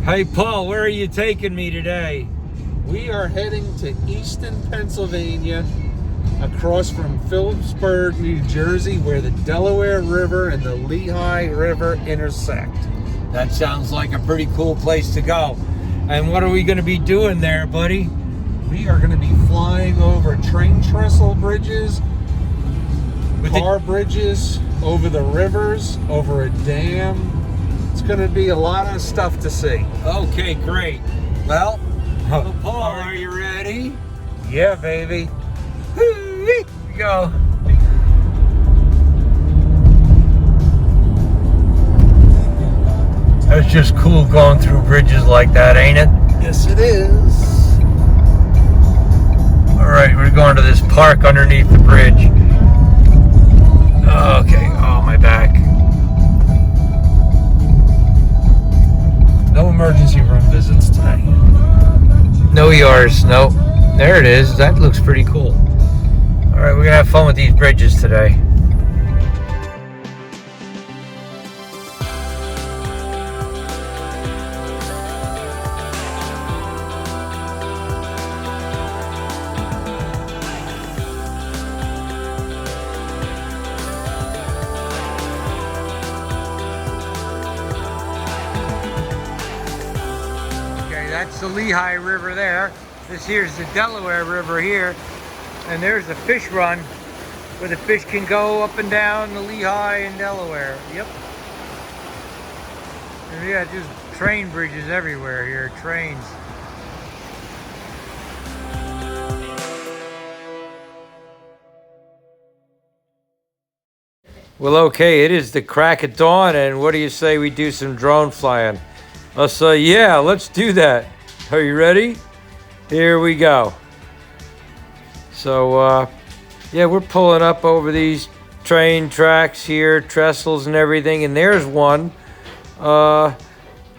Hey Paul, where are you taking me today? We are heading to Easton, Pennsylvania, across from Phillipsburg, New Jersey, where the Delaware River and the Lehigh River intersect. That sounds like a pretty cool place to go. And what are we going to be doing there, buddy? We are going to be flying over train trestle bridges, car bridges, over the rivers, over a dam. It's going to be a lot of stuff to see. Okay, great. Well, Paul, are you ready? Yeah, baby. Here we go. That's just cool going through bridges like that, ain't it? Yes, it is. All right, we're going to this park underneath the bridge. Okay, oh, my back. No emergency room visits today. No yours, nope. There it is. That looks pretty cool. All right, we're gonna have fun with these bridges today. That's the Lehigh River there. This here's the Delaware River here. And there's the fish run where the fish can go up and down the Lehigh and Delaware. Yep. And yeah, just train bridges everywhere here, trains. Well, okay, it is the crack of dawn, and what do you say we do some drone flying? I'll say, yeah, let's do that. Are you ready? Here we go. So, yeah, we're pulling up over these train tracks here, trestles and everything, and there's one.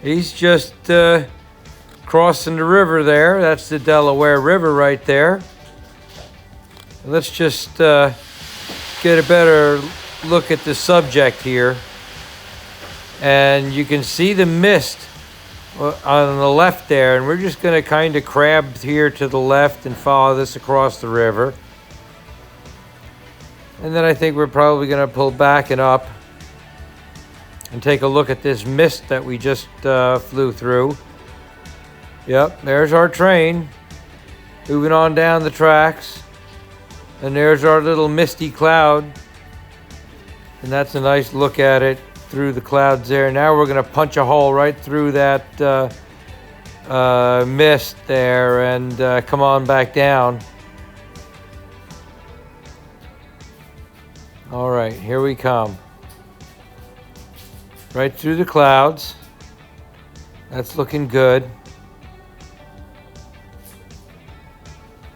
He's just crossing the river there. That's the Delaware River right there. Let's just get a better look at the subject here. And you can see the mist on the left there, and we're just going to kind of crab here to the left and follow this across the river. And then I think we're probably going to pull back and up and take a look at this mist that we just flew through. Yep, there's our train moving on down the tracks, and there's our little misty cloud, and that's a nice look at it through the clouds there. Now we're going to punch a hole right through that mist there and come on back down. All right, here we come. Right through the clouds. That's looking good.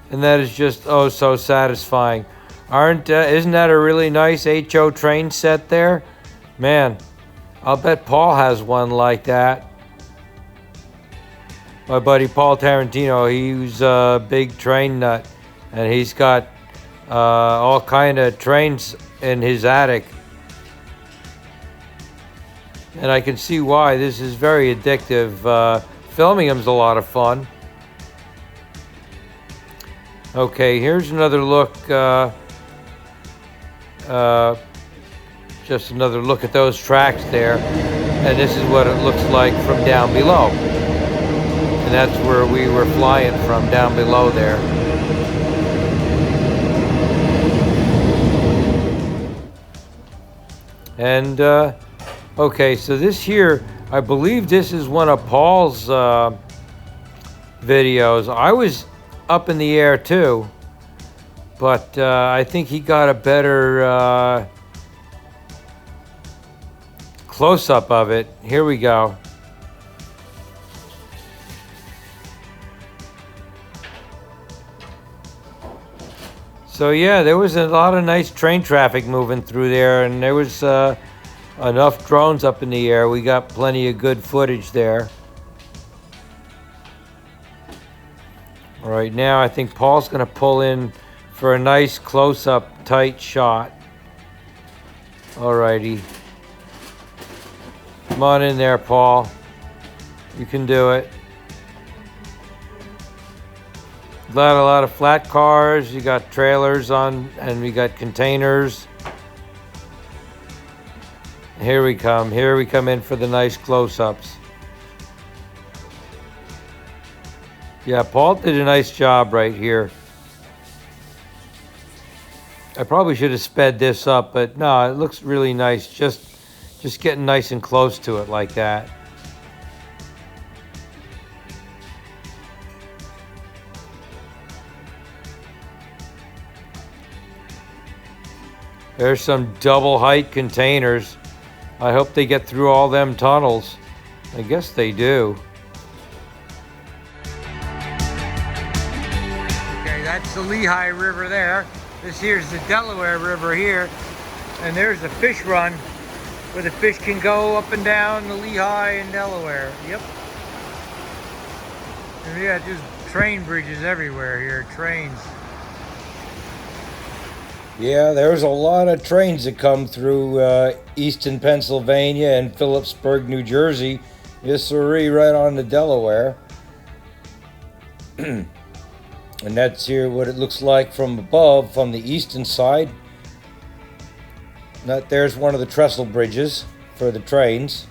And that is just, oh, so satisfying. Isn't that a really nice HO train set there? Man, I'll bet Paul has one like that. My buddy Paul Tarantino, he's a big train nut, and he's got all kind of trains in his attic. And I can see why. This is very addictive. Filming them's a lot of fun. Okay, here's another look. Just another look at those tracks there, and this is what it looks like from down below, and that's where we were flying from, down below there. And okay, so this here, I believe this is one of Paul's videos. I was up in the air too, but I think he got a better close-up of it. Here we go. So yeah, there was a lot of nice train traffic moving through there, and there was enough drones up in the air. We got plenty of good footage there. All right, now I think Paul's going to pull in for a nice close-up tight shot. All righty. Come on in there, Paul. You can do it. A lot of flat cars. You got trailers on, and we got containers. Here we come. Here we come in for the nice close-ups. Yeah, Paul did a nice job right here. I probably should have sped this up, but no, it looks really nice. Just getting nice and close to it like that. There's some double height containers. I hope they get through all them tunnels. I guess they do. Okay, that's the Lehigh River there. This here's the Delaware River here. And there's the fish run where the fish can go up and down the Lehigh and Delaware. Yep. And yeah, just train bridges everywhere here, trains. Yeah, there's a lot of trains that come through Easton, Pennsylvania and Phillipsburg, New Jersey. Yes, sirree, right on the Delaware. And that's here what it looks like from above, from the Easton side. That there's one of the trestle bridges for the trains.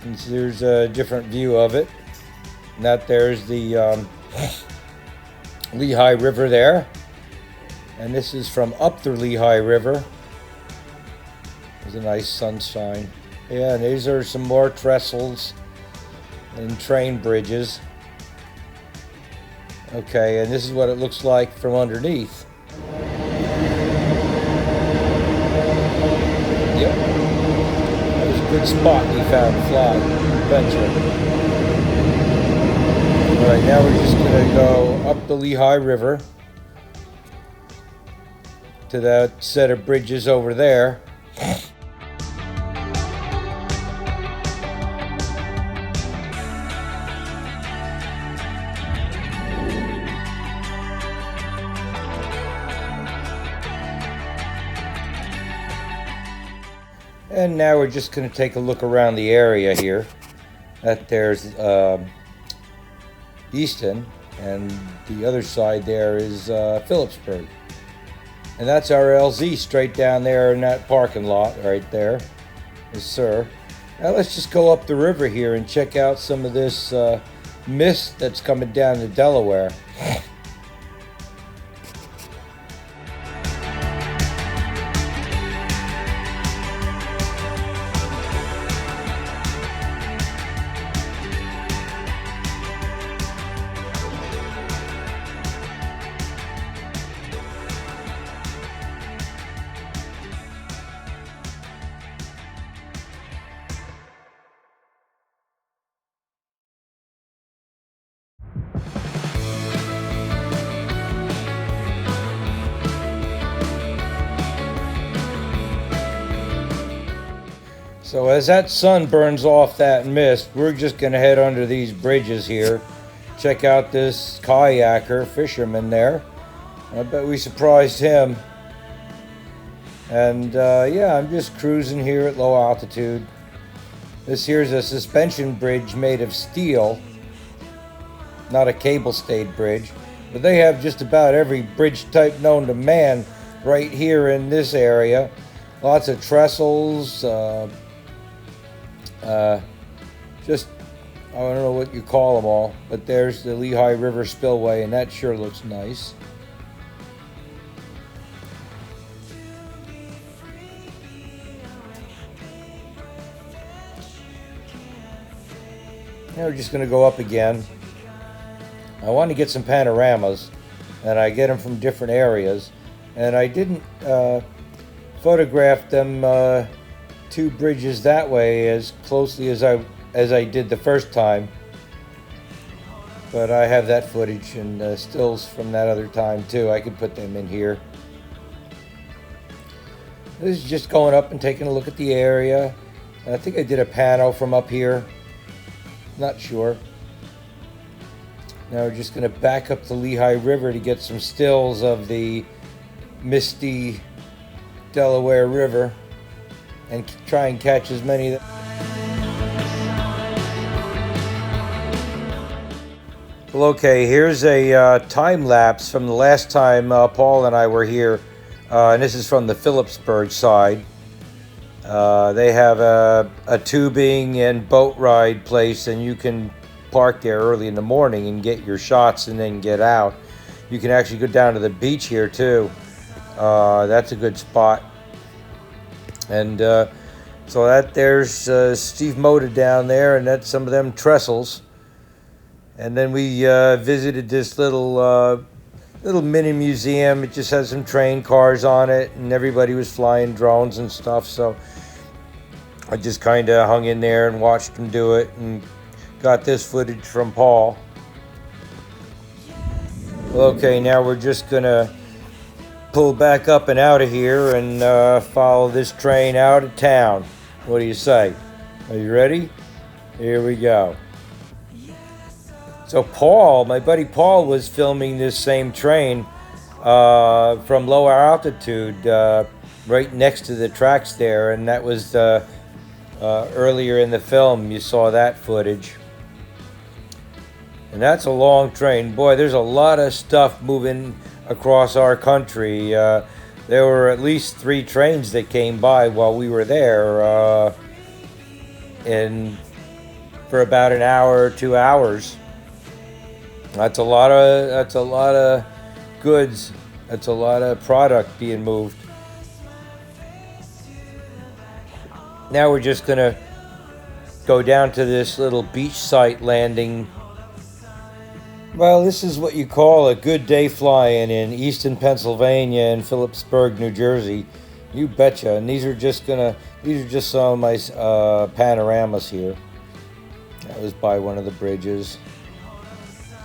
And so there's a different view of it. And that there's the Lehigh River there. And this is from up the Lehigh River. There's a nice sunshine. Yeah, and these are some more trestles and train bridges. Okay, and this is what it looks like from underneath. Yep. That was a good spot we found to fly. Adventure. Alright, now we're just going to go up the Lehigh River to that set of bridges over there. And now we're just going to take a look around the area here. That there's Easton, and the other side there is Phillipsburg. And that's our LZ straight down there in that parking lot right there. Yes, sir. Now let's just go up the river here and check out some of this mist that's coming down the Delaware. So as that sun burns off that mist, we're just going to head under these bridges here. Check out this kayaker, fisherman there. I bet we surprised him. And yeah, I'm just cruising here at low altitude. This here's a suspension bridge made of steel. Not a cable-stayed bridge. But they have just about every bridge type known to man right here in this area. Lots of trestles, just, I don't know what you call them all, but there's the Lehigh River Spillway, and that sure looks nice. Now we're just going to go up again. I want to get some panoramas, and I get them from different areas, and I didn't photograph them two bridges that way as closely as I did the first time, but I have that footage and stills from that other time too. I could put them in here. This is just going up and taking a look at the area. I think I did a pano from up here, not sure. Now we're just going to back up the Lehigh River to get some stills of the misty Delaware River and try and catch as many Well, okay, here's a time lapse from the last time Paul and I were here. And this is from the Phillipsburg side. They have a tubing and boat ride place, and you can park there early in the morning and get your shots and then get out. You can actually go down to the beach here too. That's a good spot. And so there's Steve Moda down there, and that's some of them trestles. And then we visited this little mini museum. It just has some train cars on it, and everybody was flying drones and stuff. So I just kind of hung in there and watched them do it, and got this footage from Paul. Okay, now we're just gonna pull back up and out of here and follow this train out of town. What do you say? Are you ready? Here we go. So Paul, my buddy Paul, was filming this same train from lower altitude right next to the tracks there, and that was earlier in the film. You saw that footage. And that's a long train. Boy, there's a lot of stuff moving across our country. There were at least 3 trains that came by while we were there and for about an hour or 2 hours. That's a lot of goods. That's a lot of product being moved. Now we're just gonna go down to this little beachside landing. Well, this is what you call a good day flying in Easton, Pennsylvania, and Phillipsburg, New Jersey. You betcha. And these are just some of my panoramas here. That was by one of the bridges.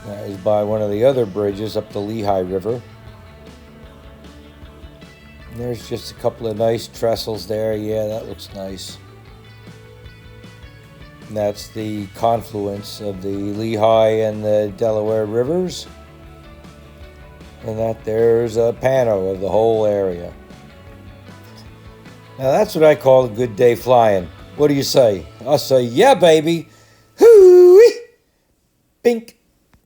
That was by one of the other bridges up the Lehigh River. And there's just a couple of nice trestles there. Yeah, that looks nice. And that's the confluence of the Lehigh and the Delaware rivers. And there's a pano of the whole area. Now that's what I call a good day flying. What do you say? I'll say, yeah, baby. Hoo-wee! Bink.